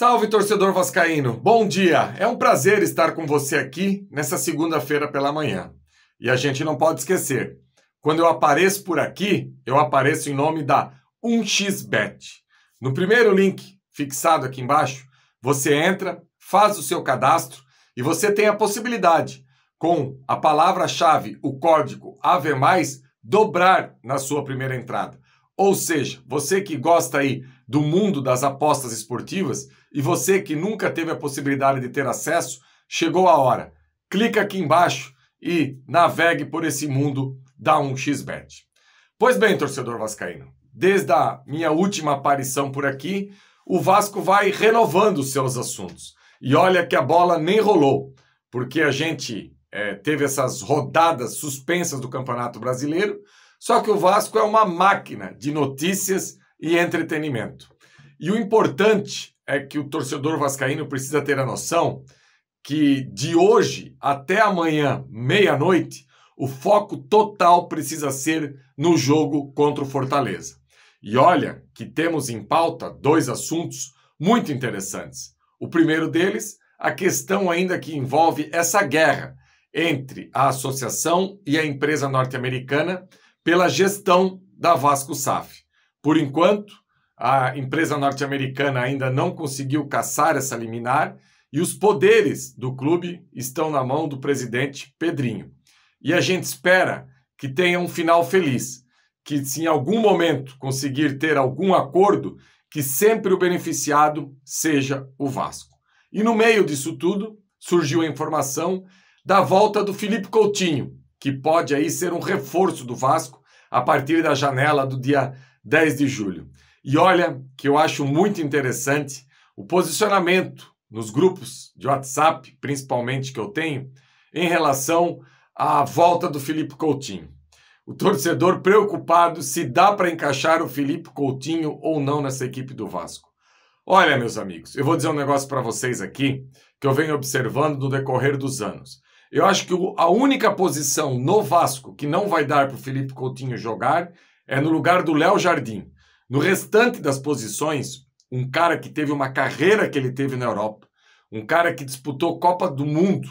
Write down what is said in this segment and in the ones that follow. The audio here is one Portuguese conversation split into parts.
Salve, torcedor vascaíno! Bom dia! É um prazer estar com você aqui nessa segunda-feira pela manhã. E a gente não pode esquecer, quando eu apareço por aqui, eu apareço em nome da 1xBet. No primeiro link fixado aqui embaixo, você entra, faz o seu cadastro e você tem a possibilidade, com a palavra-chave, o código AVE+, dobrar na sua primeira entrada. Ou seja, você que gosta aí do mundo das apostas esportivas e você que nunca teve a possibilidade de ter acesso, chegou a hora. Clica aqui embaixo e navegue por esse mundo da 1xBet. Pois bem, torcedor vascaíno, desde a minha última aparição por aqui, o Vasco vai renovando os seus assuntos. E olha que a bola nem rolou, porque a gente teve essas rodadas suspensas do Campeonato Brasileiro, só que o Vasco é uma máquina de notícias e entretenimento. E o importante é que o torcedor vascaíno precisa ter a noção que de hoje até amanhã, meia-noite, o foco total precisa ser no jogo contra o Fortaleza. E olha que temos em pauta dois assuntos muito interessantes. O primeiro deles, a questão ainda que envolve essa guerra entre a associação e a empresa norte-americana pela gestão da Vasco SAF. Por enquanto, a empresa norte-americana ainda não conseguiu caçar essa liminar e os poderes do clube estão na mão do presidente Pedrinho. E a gente espera que tenha um final feliz, que se em algum momento conseguir ter algum acordo, que sempre o beneficiado seja o Vasco. E no meio disso tudo, surgiu a informação da volta do Felipe Coutinho, que pode aí ser um reforço do Vasco a partir da janela do dia 10 de julho. E olha que eu acho muito interessante o posicionamento nos grupos de WhatsApp, principalmente que eu tenho, em relação à volta do Felipe Coutinho. O torcedor preocupado se dá para encaixar o Felipe Coutinho ou não nessa equipe do Vasco. Olha, meus amigos, eu vou dizer um negócio para vocês aqui que eu venho observando no decorrer dos anos. Eu acho que a única posição no Vasco que não vai dar para o Felipe Coutinho jogar é no lugar do Léo Jardim. No restante das posições, um cara que teve uma carreira que ele teve na Europa, um cara que disputou Copa do Mundo,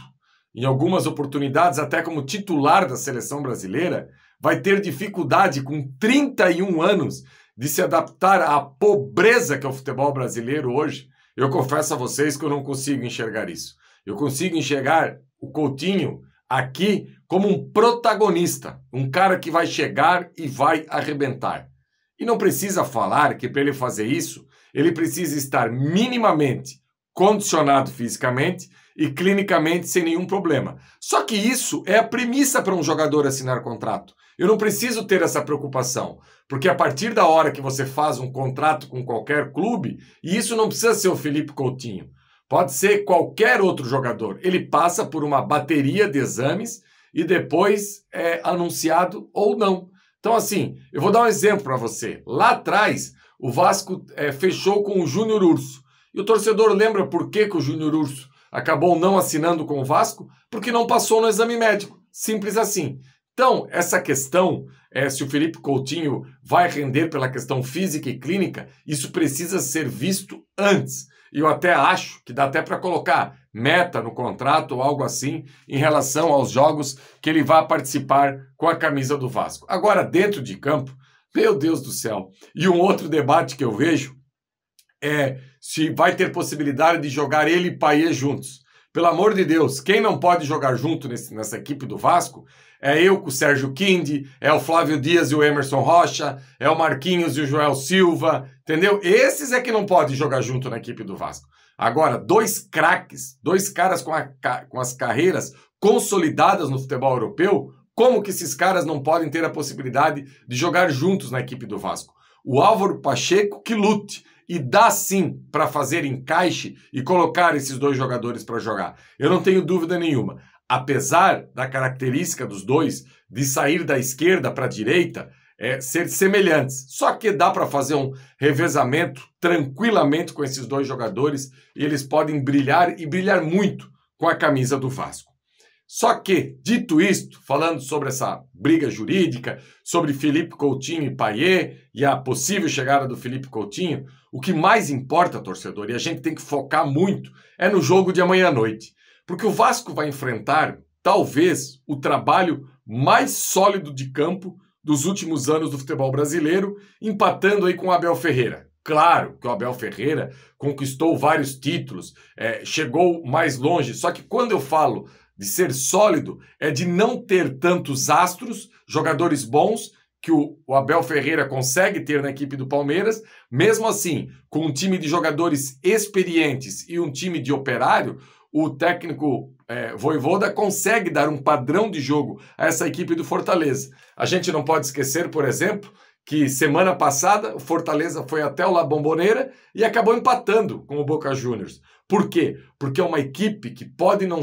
em algumas oportunidades até como titular da seleção brasileira, vai ter dificuldade com 31 anos de se adaptar à pobreza que é o futebol brasileiro hoje. Eu confesso a vocês que eu não consigo enxergar isso. Eu consigo enxergar o Coutinho aqui como um protagonista, um cara que vai chegar e vai arrebentar. E não precisa falar que para ele fazer isso, ele precisa estar minimamente condicionado fisicamente e clinicamente sem nenhum problema. Só que isso é a premissa para um jogador assinar contrato. Eu não preciso ter essa preocupação, porque a partir da hora que você faz um contrato com qualquer clube, e isso não precisa ser o Felipe Coutinho, pode ser qualquer outro jogador, ele passa por uma bateria de exames e depois é anunciado ou não. Então assim, eu vou dar um exemplo para você. Lá atrás, o Vasco fechou com o Júnior Urso. E o torcedor lembra por que o Júnior Urso acabou não assinando com o Vasco? Porque não passou no exame médico. Simples assim. Então, essa questão, se o Felipe Coutinho vai render pela questão física e clínica, isso precisa ser visto antes. E eu até acho que dá até para colocar meta no contrato ou algo assim em relação aos jogos que ele vai participar com a camisa do Vasco. Agora, dentro de campo, meu Deus do céu. E um outro debate que eu vejo é se vai ter possibilidade de jogar ele e Payet juntos. Pelo amor de Deus, quem não pode jogar junto nessa equipe do Vasco é eu com o Sérgio Quindi, é o Flávio Dias e o Emerson Rocha, é o Marquinhos e o Joel Silva, entendeu? Esses é que não podem jogar junto na equipe do Vasco. Agora, dois craques, dois caras com as carreiras consolidadas no futebol europeu, como que esses caras não podem ter a possibilidade de jogar juntos na equipe do Vasco? O Álvaro Pacheco que lute. E dá sim para fazer encaixe e colocar esses dois jogadores para jogar. Eu não tenho dúvida nenhuma. Apesar da característica dos dois de sair da esquerda para a direita, ser semelhantes. Só que dá para fazer um revezamento tranquilamente com esses dois jogadores e eles podem brilhar e brilhar muito com a camisa do Vasco. Só que, dito isto, falando sobre essa briga jurídica, sobre Felipe Coutinho e Payet e a possível chegada do Felipe Coutinho, o que mais importa, torcedor, e a gente tem que focar muito, é no jogo de amanhã à noite. Porque o Vasco vai enfrentar, talvez, o trabalho mais sólido de campo dos últimos anos do futebol brasileiro, empatando aí com o Abel Ferreira. Claro que o Abel Ferreira conquistou vários títulos, chegou mais longe, só que quando eu falo de ser sólido, é de não ter tantos astros, jogadores bons, que o Abel Ferreira consegue ter na equipe do Palmeiras. Mesmo assim, com um time de jogadores experientes e um time de operário, o técnico Vojvoda consegue dar um padrão de jogo a essa equipe do Fortaleza. A gente não pode esquecer, por exemplo, que semana passada o Fortaleza foi até o La Bombonera e acabou empatando com o Boca Juniors. Por quê? Porque é uma equipe que pode não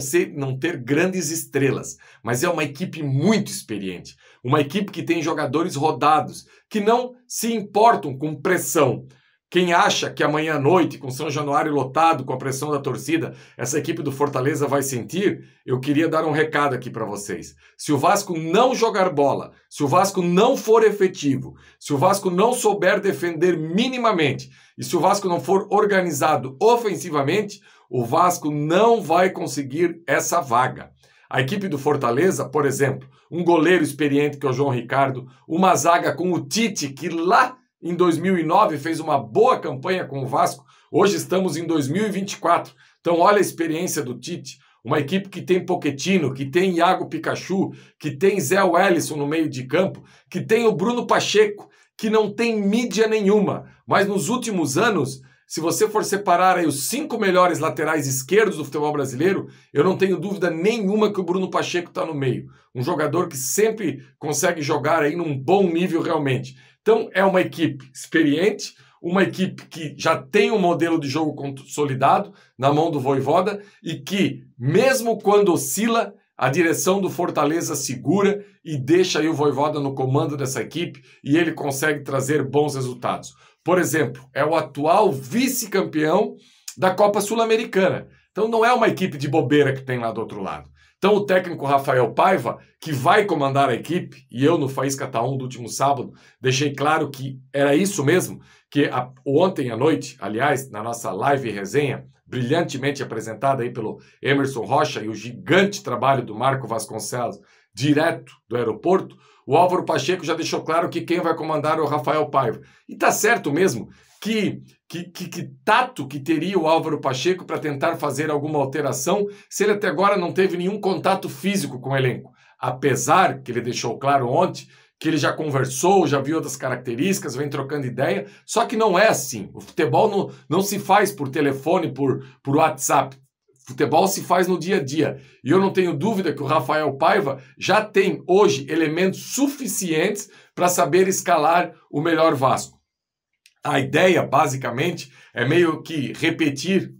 ter grandes estrelas, mas é uma equipe muito experiente. Uma equipe que tem jogadores rodados, que não se importam com pressão. Quem acha que amanhã à noite, com São Januário lotado, com a pressão da torcida, essa equipe do Fortaleza vai sentir, eu queria dar um recado aqui para vocês. Se o Vasco não jogar bola, se o Vasco não for efetivo, se o Vasco não souber defender minimamente, e se o Vasco não for organizado ofensivamente, o Vasco não vai conseguir essa vaga. A equipe do Fortaleza, por exemplo, um goleiro experiente que é o João Ricardo, uma zaga com o Tite, que lá em 2009 fez uma boa campanha com o Vasco, hoje estamos em 2024, então olha a experiência do Tite, uma equipe que tem Pochettino, que tem Iago Pikachu, que tem Zé Wellison no meio de campo, que tem o Bruno Pacheco, que não tem mídia nenhuma, mas nos últimos anos, se você for separar aí os 5 melhores laterais esquerdos do futebol brasileiro, eu não tenho dúvida nenhuma que o Bruno Pacheco está no meio, um jogador que sempre consegue jogar aí num bom nível realmente. Então, é uma equipe experiente, uma equipe que já tem um modelo de jogo consolidado na mão do Vojvoda e que, mesmo quando oscila, a direção do Fortaleza segura e deixa aí o Vojvoda no comando dessa equipe e ele consegue trazer bons resultados. Por exemplo, é o atual vice-campeão da Copa Sul-Americana. Então, não é uma equipe de bobeira que tem lá do outro lado. Então o técnico Rafael Paiva, que vai comandar a equipe, e eu no Faísca Tá 1 do último sábado, deixei claro que era isso mesmo, que ontem à noite, aliás, na nossa live resenha, brilhantemente apresentada aí pelo Emerson Rocha e o gigante trabalho do Marco Vasconcelos, direto do aeroporto, o Álvaro Pacheco já deixou claro que quem vai comandar é o Rafael Paiva. E tá certo mesmo que tato que teria o Álvaro Pacheco para tentar fazer alguma alteração se ele até agora não teve nenhum contato físico com o elenco. Apesar que ele deixou claro ontem que ele já conversou, já viu outras características, vem trocando ideia, só que não é assim. O futebol não se faz por telefone, por WhatsApp. Futebol se faz no dia a dia. E eu não tenho dúvida que o Rafael Paiva já tem hoje elementos suficientes para saber escalar o melhor Vasco. A ideia, basicamente, é meio que repetir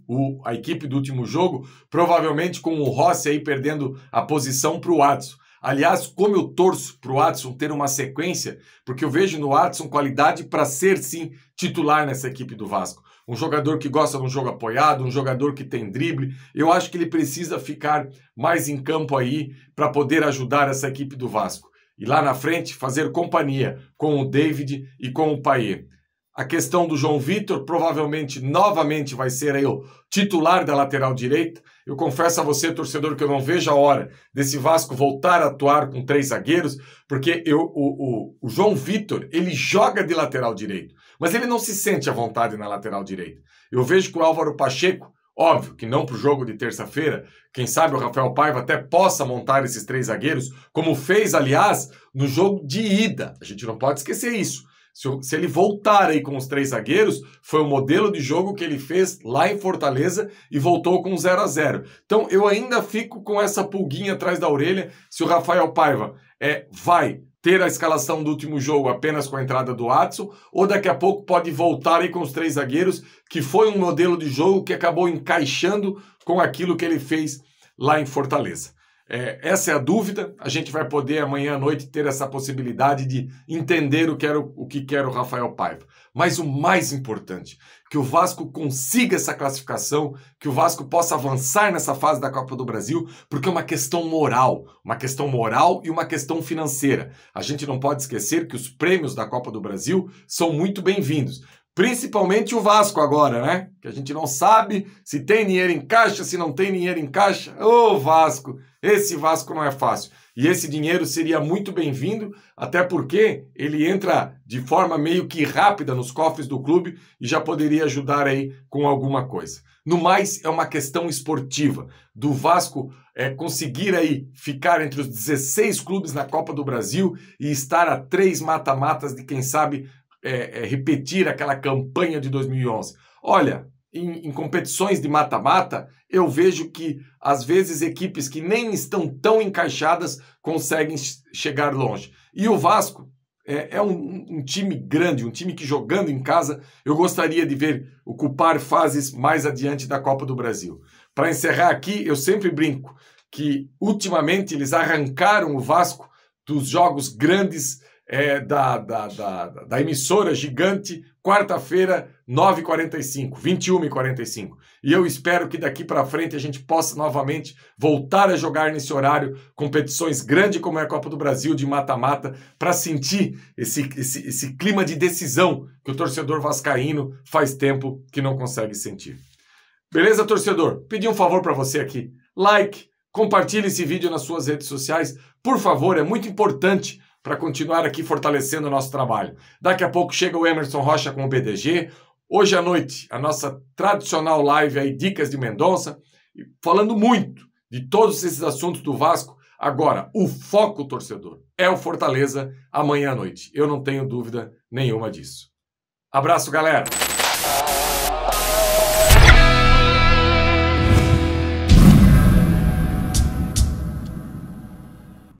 a equipe do último jogo, provavelmente com o Rossi aí perdendo a posição para o Watson. Aliás, como eu torço para o Watson ter uma sequência, porque eu vejo no Watson qualidade para ser, sim, titular nessa equipe do Vasco. Um jogador que gosta de um jogo apoiado, um jogador que tem drible. Eu acho que ele precisa ficar mais em campo aí para poder ajudar essa equipe do Vasco. E lá na frente, fazer companhia com o David e com o Payet. A questão do João Vitor provavelmente novamente vai ser aí o titular da lateral direita. Eu confesso a você, torcedor, que eu não vejo a hora desse Vasco voltar a atuar com 3 zagueiros, porque o João Vitor, ele joga de lateral direito, mas ele não se sente à vontade na lateral direita. Eu vejo que o Álvaro Pacheco, óbvio que não para o jogo de terça-feira, quem sabe o Rafael Paiva até possa montar esses 3 zagueiros, como fez, aliás, no jogo de ida. A gente não pode esquecer isso. Se ele voltar aí com os 3 zagueiros, foi o modelo de jogo que ele fez lá em Fortaleza e voltou com 0-0. Então eu ainda fico com essa pulguinha atrás da orelha se o Rafael Paiva vai ter a escalação do último jogo apenas com a entrada do Watson, ou daqui a pouco pode voltar aí com os 3 zagueiros, que foi um modelo de jogo que acabou encaixando com aquilo que ele fez lá em Fortaleza. Essa é a dúvida, a gente vai poder amanhã à noite ter essa possibilidade de entender o que quer o Rafael Paiva. Mas o mais importante, que o Vasco consiga essa classificação, que o Vasco possa avançar nessa fase da Copa do Brasil, porque é uma questão moral e uma questão financeira. A gente não pode esquecer que os prêmios da Copa do Brasil são muito bem-vindos. Principalmente o Vasco agora, né? Que a gente não sabe se tem dinheiro em caixa, se não tem dinheiro em caixa. Ô, Vasco! Esse Vasco não é fácil. E esse dinheiro seria muito bem-vindo, até porque ele entra de forma meio que rápida nos cofres do clube e já poderia ajudar aí com alguma coisa. No mais, é uma questão esportiva do Vasco conseguir aí ficar entre os 16 clubes na Copa do Brasil e estar a 3 mata-matas de, quem sabe, repetir aquela campanha de 2011. Olha, em competições de mata-mata, eu vejo que, às vezes, equipes que nem estão tão encaixadas conseguem chegar longe. E o Vasco é um time grande, um time que, jogando em casa, eu gostaria de ver ocupar fases mais adiante da Copa do Brasil. Para encerrar aqui, eu sempre brinco que, ultimamente, eles arrancaram o Vasco dos jogos grandes da emissora gigante, quarta-feira, 9h45, 21h45. E eu espero que daqui para frente a gente possa novamente voltar a jogar nesse horário competições grandes como é a Copa do Brasil, de mata-mata, para sentir esse clima de decisão que o torcedor vascaíno faz tempo que não consegue sentir. Beleza, torcedor? Pedi um favor para você aqui. Like, compartilhe esse vídeo nas suas redes sociais. Por favor, é muito importante para continuar aqui fortalecendo o nosso trabalho. Daqui a pouco chega o Emerson Rocha com o BDG. Hoje à noite, a nossa tradicional live aí, Dicas de Mendonça, falando muito de todos esses assuntos do Vasco. Agora, o foco, torcedor, é o Fortaleza amanhã à noite. Eu não tenho dúvida nenhuma disso. Abraço, galera!